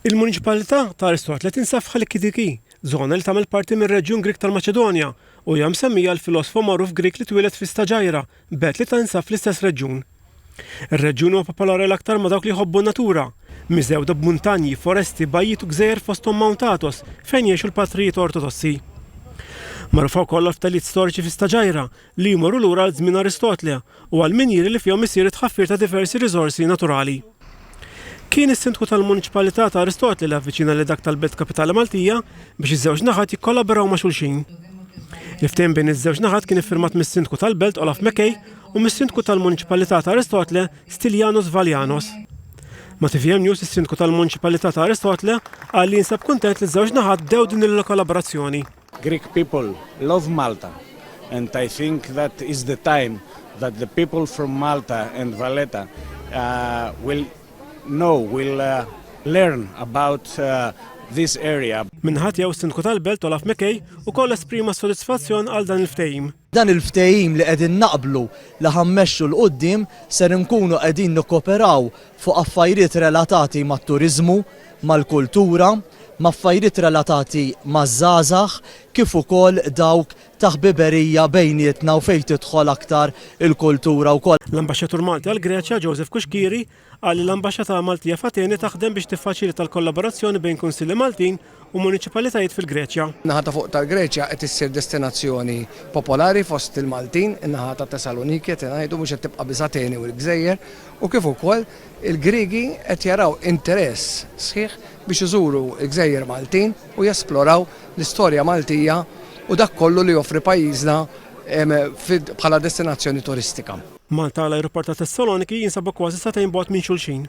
Il-Municipalità ta' Aristotle tinsab f'Chalkidiki, żona li tagħmel parti mir-Reġjun Grik tal-Maċedonja u hija msemmija l-filosofu magħruf Grik li twieled fi Staġajra, belt li tinsab fl-istess reġjun. Ir-reġjun huwa popolari l-aktar ma' dawk li jħobbu n-natura, miżewda b'muntanji, foresti, bajjiet u gżejjer fosthom Mount Athos fejn jgħixu l-Patrijiet Ortodossi. Magħrufa wkoll ftehimiet storiċi fi Staġajra li jmorru lura għal żmien Aristotle u għal minjieri li fihom isir tħaffir ta' diversi riżorsi naturali. Kien is-Sindku tal-Municipalità ta' Aristotle li avviċina li dak tal-Belt Kapitali Maltija biex iż-żewġ naħat jikkollaboraw ma' xulxin. Il-ftehim bejn iż-żewġ naħat kien iffirmat mis-Sindku tal-Belt Olaf Mackay u mis-Sindku tal-Municipalità ta' Aristotle Stylianos Valianos. Ma' TVM News is-Sindku tal-Municipalità ta' Aristotle qal li jinsab kuntent li ż-żewġ naħat bdew din il-kollaborazzjoni. Greek people love Malta, and I think that is the time that the people from Malta and Valletta will learn about this area. Minħat jew Sindku tal-Belt Olaf Mackay ukoll esprima sodisfazzjon għal dan il-ftehim. Dan il-ftehim li qegħdin naqblu li ħammexxu l qudiem ser nkunu qegħdin nikkoperaw fuq affarijiet relatati mat-turiżmu, mal-kultura, ma' affarijiet relatati maż-żgħażagħ kif ukoll dawk ta' ħbiberija bejnietna u fejn tidħol aktar il-kultura wkoll. L-Ambaxxatur Malti għal Greċja Joseph Kuxkiri qal li l-Ambaxxata Maltija f'Ateni taħdem biex tiffaċilita l-kollaborazzjoni bejn kunsilli Maltin u municipalitajiet fil-Greċja. Naħa ta' fuq tal-Greċja qed issir destinazzjoni popolari fost il-Maltin, in-naħa ta' Tessaloniki qed ngħidu mhux qed tibqa' biss Ateni u l-Gżejjer u kif ukoll il-Griegi qed jaraw interess sħiħ biex iżuru l-Gżejjer Maltin u jesploraw l-istorja Maltija u dak kollu li joffri pajjiżna bħala destinazzjoni turistika. Malta l-ajruport ta' Tessaloniki jinsab kważi 2 bogħod minn xulxin.